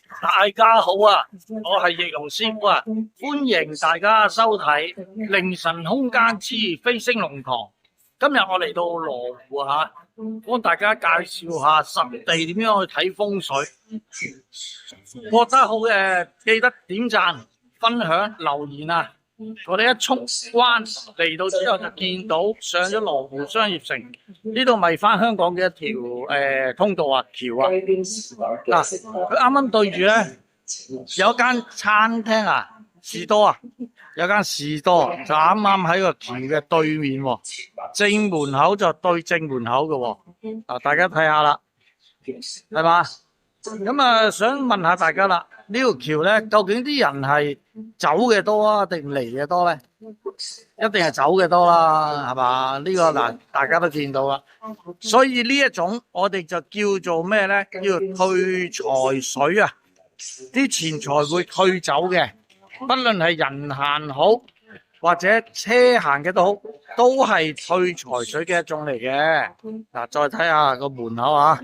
大家好啊，我係易容師傅啊，歡迎大家收睇凌晨空間之飛升龍堂。今日我嚟到羅湖啊，幫大家介紹下實地點樣去睇風水。覺得好嘅，記得點讚、分享、留言啊！我哋一衝關嚟到之後就見到上咗羅湖商業城，呢度咪翻香港嘅一條通道啊橋啊。嗱，佢啱啱對住咧有間餐廳啊，士多啊，有間士多就啱啱喺個橋嘅對面喎，正門口就對正門口嘅喎。嗱，大家睇下啦，係嘛？咁啊，想問下大家啦，呢條橋咧，究竟啲人係走嘅多啊，定嚟嘅多咧？一定係走嘅多啦，係嘛？呢個嗱，大家都見到啦。所以呢一種我哋就叫做咩咧？叫做退財水啊！啲錢財會退走嘅，不論係人行好或者車行嘅都好，都係退財水嘅一種嚟嘅。嗱，再睇下個門口啊！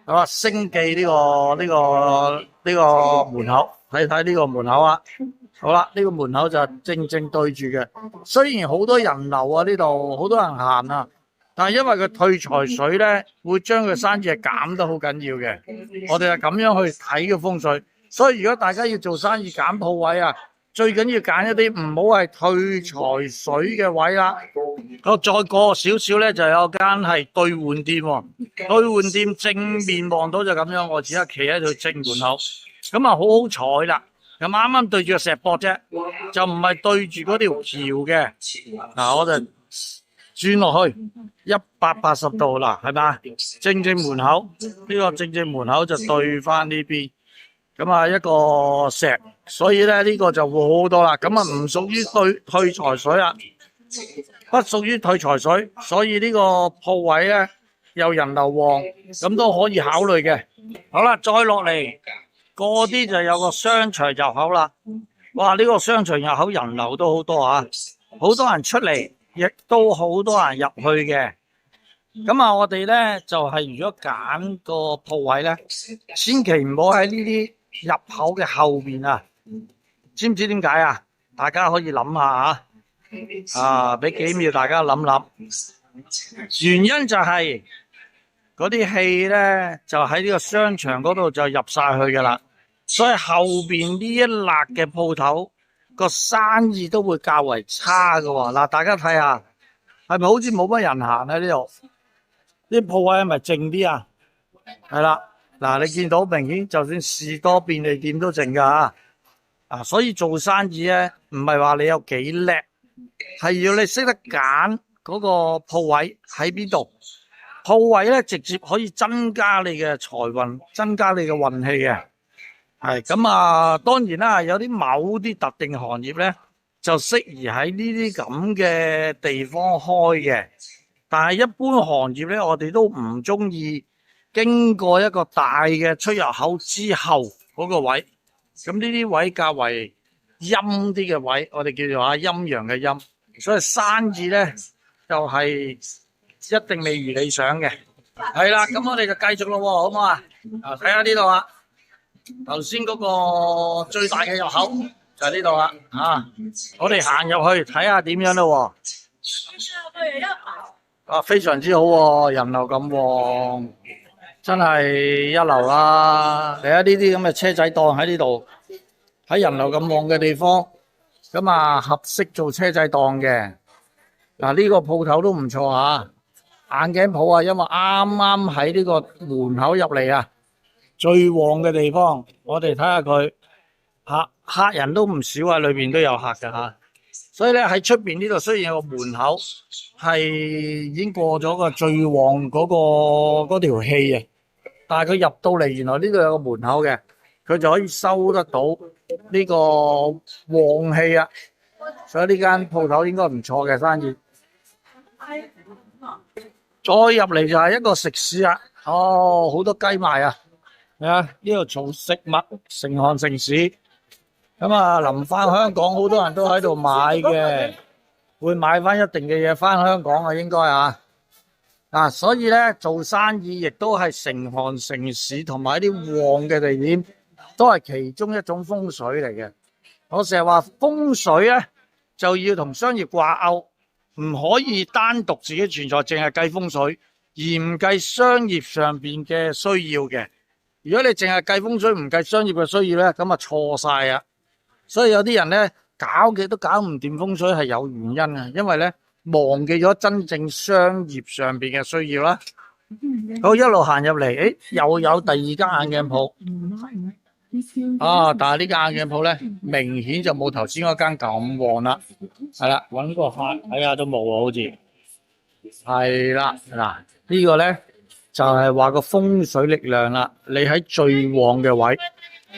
係嘛？星記呢個門口，睇睇呢個門口啊！好啦，呢個門口就正正對住嘅。雖然好多人流啊，呢度好多人行啊，但係因為佢退財水咧，會將佢生意係減得好緊要嘅。我哋係咁樣去睇嘅風水。所以如果大家要做生意揀鋪位啊，最緊要揀一啲唔好係退財水嘅位啦。我再過少少咧，就有間係兌換店喎。兌換店正面望到就咁樣，我只係企喺度正門口，咁啊好好彩啦。咁啱啱對住個石壆啫，就唔係對住嗰條橋嘅。嗱，我就轉落去180度啦，係嘛？正門口呢個正門口就對翻呢邊。咁啊，一個石，所以咧呢個就會好多啦。咁啊，唔屬於退財水啦，不屬於退財水，所以呢個鋪位咧有人流旺，咁都可以考慮嘅。好啦，再落嚟嗰啲就有個商場入口啦。哇，呢個商場入口人流都好多啊，好多人出嚟，亦都好多人入去嘅。咁啊，我哋咧就係如果揀個鋪位咧，千祈唔好喺呢啲入口嘅後面啊，知唔知點解啊？大家可以諗下啊，俾幾秒大家諗諗。原因就係嗰啲氣咧，就喺呢個商場嗰度就入晒去噶啦，所以後邊呢一辣嘅鋪頭個生意都會較為差噶喎。嗱，大家睇下，係咪好似冇乜人行喺呢度？啲鋪位係咪靜啲啊？係啦。嗱，你見到明顯，就算士多便利店都靜噶啊！所以做生意咧，唔係話你有幾叻，係要你識得揀嗰個鋪位喺邊度。鋪位咧，直接可以增加你嘅財運，增加你嘅運氣嘅。係咁啊，當然啦，有啲某啲特定行業咧，就適宜喺呢啲咁嘅地方開嘅。但係一般行業咧，我哋都唔中意經過一個大嘅出入口之後嗰個位，咁呢啲位較為陰啲嘅位，我哋叫做陰陽嘅陰，所以生意咧就係一定未如理想嘅。係啦，咁我哋就繼續咯，好唔好啊？睇下呢度啊，頭先嗰個最大嘅入口就係呢度啦，我哋行入去睇下點樣咯。非常之好喎，人流咁旺。真係一流啦！嚟下呢啲咁嘅車仔檔喺呢度，喺人流咁旺嘅地方，咁啊合適做車仔檔嘅。嗱，呢個鋪頭都唔錯啊，眼鏡鋪啊，因為啱啱喺呢個門口入嚟啊，最旺嘅地方，我哋睇下佢客人都唔少啊，裏邊都有客㗎吓。所以咧喺出邊呢度雖然有個門口係已經過咗個最旺嗰條氣啊。但係佢入到嚟，原來呢度有個門口嘅，佢就可以收得到呢個旺氣啊！所以呢間鋪頭應該唔錯嘅生意。再入嚟就係一個食肆啊！哦，好多雞賣啊！呢度做食物成行成市。咁啊，臨翻香港好多人都喺度買嘅，會買翻一定嘅嘢翻香港啊，應該啊。所以咧做生意亦都係成行成市同埋一啲旺嘅地點，都係其中一種風水嚟嘅。我成日話風水咧就要同商業掛鈎，唔可以單獨自己存在，淨係計風水，而唔計商業上邊嘅需要嘅。如果你淨係計風水唔計商業嘅需要咧，咁啊錯晒啊！所以有啲人咧搞嘅都搞唔掂風水係有原因啊，因為咧忘記咗真正商業上邊嘅需要啦。好，一路行入嚟，又有第二間眼鏡鋪。但係呢間眼鏡鋪咧，明顯就冇頭先嗰間咁旺啦。係啦，搵個客睇下都冇啊，好似係啦。嗱，呢個咧就係話個風水力量啦。你喺最旺嘅位，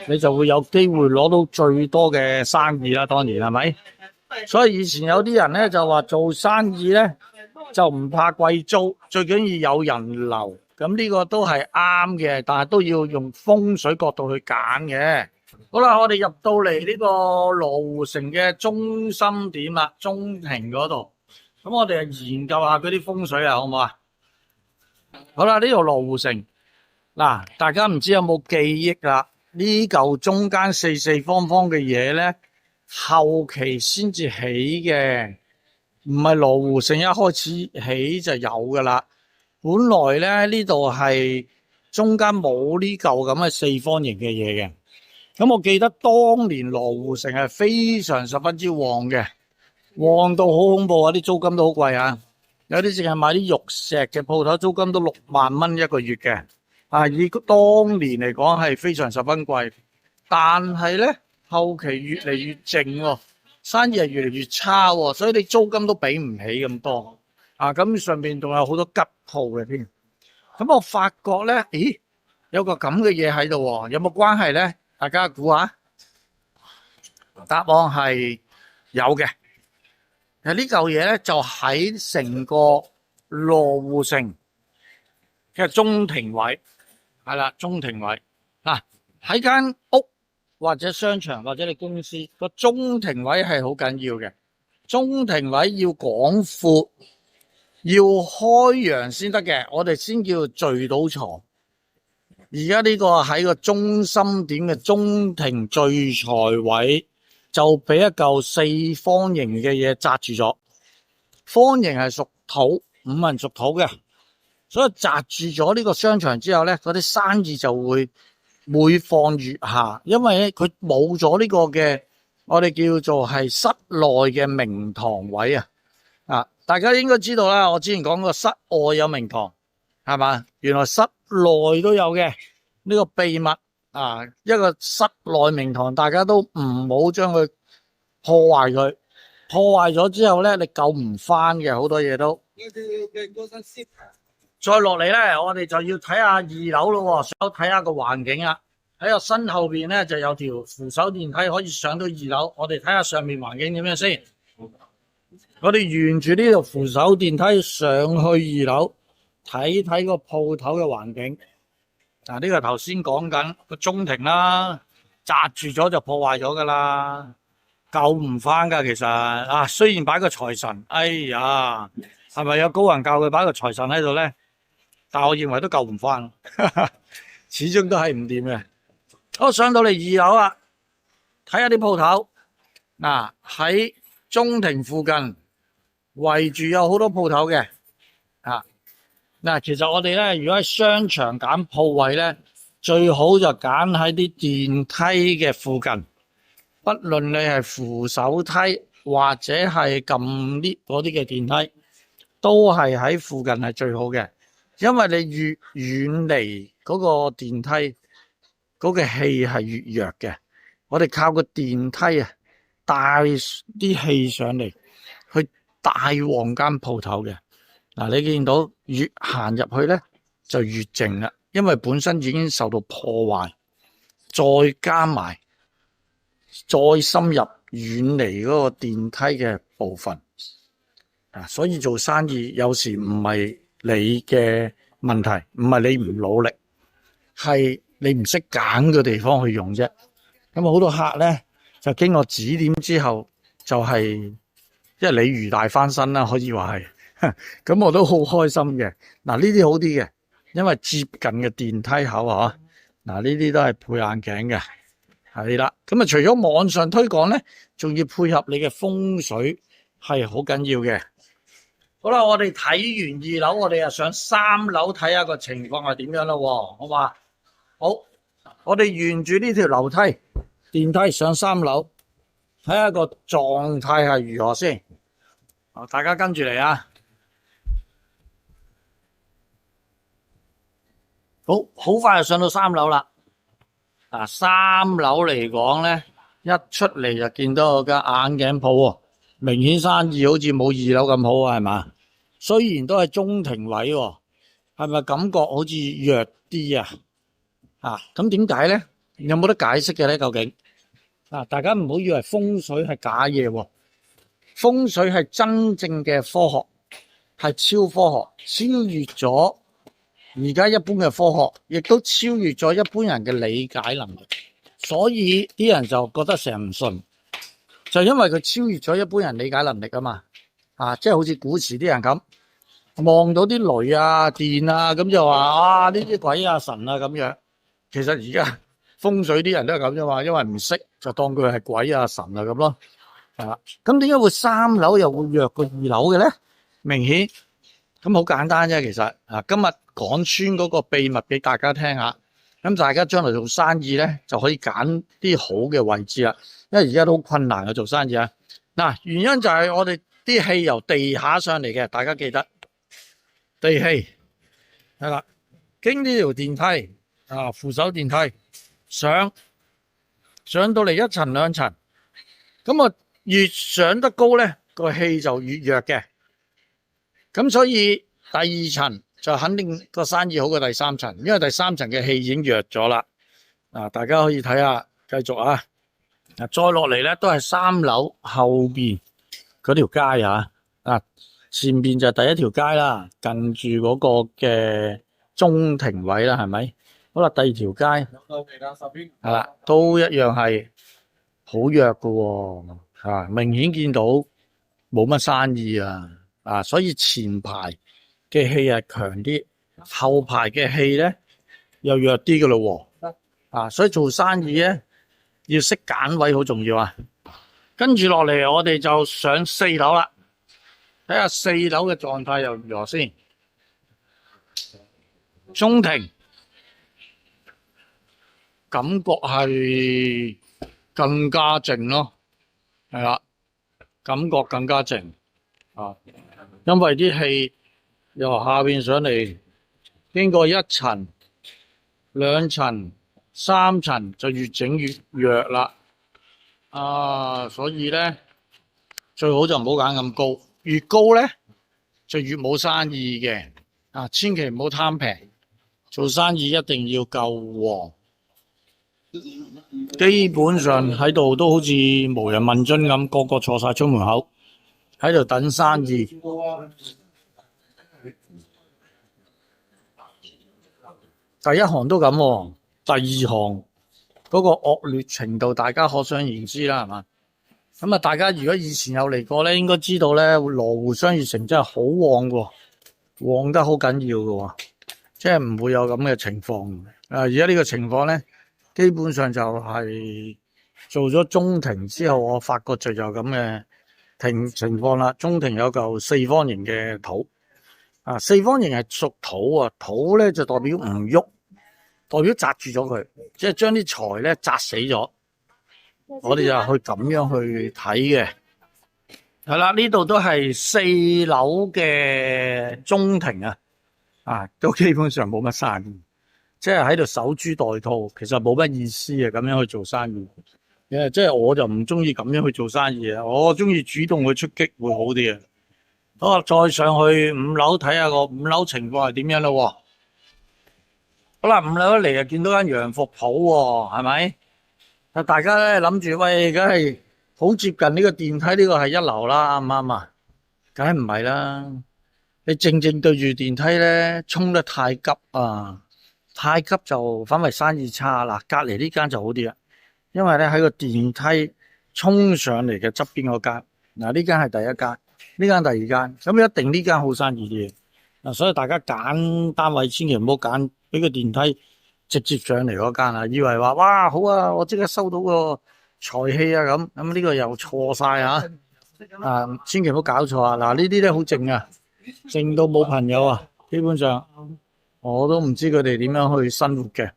你就會有機會攞到最多嘅生意啦。當然係咪？所以以前有啲人咧就話做生意咧就唔怕貴租，最緊要有人流。咁呢個都係啱嘅，但係都要用風水角度去揀嘅。好啦，我哋入到嚟呢個羅湖城嘅中心點啦，中庭嗰度。咁我哋研究下嗰啲風水啊，好唔好啊？好啦，呢度羅湖城嗱，大家唔知有冇記憶啦？呢嚿中間四四方方嘅嘢咧，後期先至起嘅，唔係羅湖城一開始起就有噶啦。本來咧呢度係中間冇呢嚿咁嘅四方形嘅嘢嘅。咁我記得當年羅湖城係非常十分之旺嘅，旺到好恐怖啊！啲租金都好貴啊，有啲淨係買啲玉石嘅鋪頭，租金都6萬蚊一個月嘅。以當年嚟講係非常十分貴，但係咧後期越嚟越靜喎，生意係越嚟越差喎，所以你租金都俾唔起咁多。咁上面仲有好多吉鋪嘅添。咁我發覺咧，咦，有個咁嘅嘢喺度喎，有冇關係咧？大家估下？答案係有嘅。呢嚿嘢咧就喺成個羅湖城嘅中庭位，係啦，中庭位。喺間屋或者商場或者你公司個中庭位係好緊要嘅，中庭位要廣闊。要開陽先得嘅，我哋先叫聚到床。而家呢個喺個中心點嘅中庭聚財位，就俾一嚿四方形嘅嘢紮住咗。方形係屬土，五行屬土嘅，所以紮住咗呢個商場之後咧，嗰啲生意就會每況愈下，因為咧佢冇咗呢個嘅我哋叫做係室內嘅明堂位啊。大家應該知道啦，我之前講過室外有明堂，係嘛？原來室內都有嘅呢個秘密啊！一個室內明堂，大家都唔好將佢破壞佢，破壞咗之後咧，你救唔翻嘅，好多嘢都。再落嚟咧，我哋就要睇下二樓咯，想睇下個環境啊！喺個身後邊咧就有條扶手電梯可以上到二樓，我哋睇下上面環境點樣先。我哋沿住呢條扶手電梯上去二樓，睇睇個鋪頭嘅環境。呢個頭先講緊個中庭啦，紮住咗就破壞咗噶啦，救唔翻噶。其實雖然擺個財神，哎呀，係咪有高人教佢擺個財神喺度咧？但我認為都救唔翻，始終都係唔掂嘅。我上到嚟二樓啦，睇下啲鋪頭。喺中庭附近。圍住有好多鋪頭嘅，其實我哋咧，如果喺商場揀鋪位咧，最好就揀喺啲電梯嘅附近，不論你係扶手梯或者係撳 lift 嗰啲嘅電梯，都係喺附近係最好嘅，因為你越遠離嗰個電梯，嗰個氣係越弱嘅。我哋靠個電梯帶啲氣上嚟，去大旺間鋪頭嘅。你見到越行入去咧就越靜啦，因為本身已經受到破壞，再加埋再深入遠離嗰個電梯嘅部分，所以做生意有時唔係你嘅問題，唔係你唔努力，係你唔識揀個地方去用啫。咁好多客咧就經過指點之後，就係即係鯉魚大翻身啦，可以話係。咁我都好開心嘅。呢啲好啲嘅，因為接近嘅電梯口啊。呢啲都係配眼鏡嘅。係啦。咁啊，除咗網上推廣咧，仲要配合你嘅風水係好緊要嘅。好啦，我哋睇完2樓，我哋又上3樓睇下個情況係點樣咯，好嘛？好，我哋沿住呢條樓梯電梯上3樓，睇下個狀態係如何先。大家跟住嚟啊！好快就上到3樓啦。3樓嚟講咧，一出嚟就見到個間眼鏡鋪喎，明顯生意好似冇2樓咁好啊，係嘛？雖然都係中庭位喎，係咪感覺好似弱啲啊？咁點解咧？有冇得解釋嘅咧？究竟大家唔好以為風水係假嘢喎，風水係真正嘅科學，係超科學，超越咗而家一般嘅科學，亦都超越咗一般人嘅理解能力，所以啲人就覺得成日唔信，就因為佢超越咗一般人理解能力啊嘛。即係好似古時啲人咁，望到啲雷啊、電啊，咁就話呢啲鬼啊、神啊咁樣。其實而家風水啲人都係咁啫嘛，因為唔識就當佢係鬼啊、神啊咁咯。咁點解會3樓又會弱過2樓嘅咧？明顯咁好簡單啫，其實今日講穿嗰個秘密俾大家聽下，咁大家將來做生意咧就可以揀啲好嘅位置啦。因為而家都好困難去做生意啊。原因就係我哋啲氣由地下上嚟嘅，大家記得地氣係啦，經呢條電梯扶手電梯上到嚟1層2層，咁越上得高咧個氣就越弱嘅，咁所以第2層就肯定個生意好過第3層，因為第3層嘅氣已經弱咗啦。大家可以睇下，繼續啊。再落嚟咧都係3樓後邊嗰條街前邊就第一條街啦，近住嗰個嘅中庭位啦，係咪？好啦，第2條街係啦，都一樣係好弱噶明顯見到冇乜生意所以前排嘅氣係強啲，後排嘅氣咧又弱啲噶咯所以做生意咧要識揀位好重要啊。跟住落嚟我哋就上4樓啦，睇下4樓嘅狀態又如何先。中庭感覺係更加靜咯，係啦，感覺更加靜因為啲氣由下邊上嚟，經過1層、2層、3層就越整越弱啦。所以咧最好就唔好揀咁高，越高咧就越冇生意嘅。千祈唔好貪平，做生意一定要夠旺。基本上喺度都好似無人問津咁，個個坐晒出門口喺度等生意。第1行都咁，第2行嗰個惡劣程度大家可想而知啦，係嘛？咁大家如果以前有嚟過咧，應該知道咧羅湖商業城真係好旺喎，旺得好緊要嘅，即係唔會有咁嘅情況。而家呢個情況咧，基本上就係做咗中庭之後，我發覺就有咁嘅情況啦。中庭有嚿4方形嘅土，4方形係屬土土咧就代表唔喐，代表紮住咗佢，即係將啲財咧紮死咗。我哋就去咁樣去睇嘅。係啦，呢度都係4樓嘅中庭都基本上冇乜生意，即係喺度守株待兔，其實冇乜意思咁樣去做生意。即係我就唔中意咁樣去做生意我中意主動去出擊會好啲好，再上去5樓睇下個5樓情況係點樣咯。好啦，5樓一嚟就見到間洋服鋪係咪？大家咧諗住喂，梗係好接近呢個電梯，呢個係1樓啦，啱唔啱啊？梗係唔係啦，你正正對住電梯咧，衝得太急太急就反為生意差啦。隔籬呢間就好啲啦，因為咧喺個電梯衝上嚟嘅側邊嗰間，呢間係第1間，呢間第2間，咁一定呢間好生意啲所以大家揀單位千祈唔好揀俾個電梯直接上嚟嗰間啊，以為話哇好啊，我即刻收到個財氣啊咁呢個又錯晒啊！千祈唔好搞錯啊！嗱，呢啲咧好靜啊，靜到冇朋友啊，基本上我都唔知佢哋點樣去生活嘅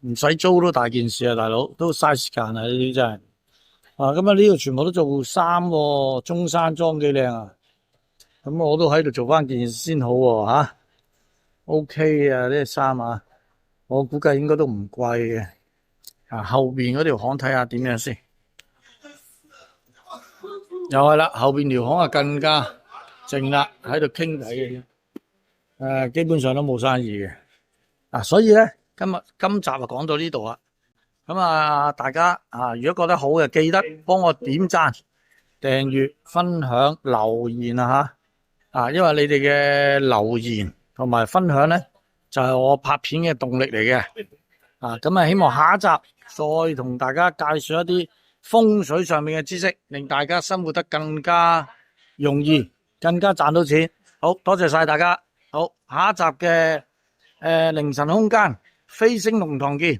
唔使租都大件事啊，大佬都嘥時間啊，呢啲真係咁呢度全部都做衫喎，中山裝幾靚啊！咁我都喺度做翻件先好喎OK 啊，呢啲衫我估計應該都唔貴嘅後邊嗰條巷睇下點樣先。又係啦，後邊條巷更加靜啦，喺度傾偈嘅啫。基本上都冇生意嘅所以咧今集就講到呢度啦。咁大家如果覺得好嘅，記得幫我點讚、訂閱、分享、留言因為你哋嘅留言同埋分享咧，就係我拍片嘅動力嚟嘅咁希望下一集再同大家介紹一啲風水上面嘅知識，令大家生活得更加容易，更加賺到錢。好多謝晒大家，好，下一集嘅凌晨空間飛星龍堂見。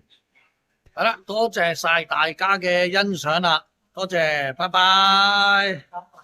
好啦，多謝晒大家嘅欣賞啦，多謝，拜拜。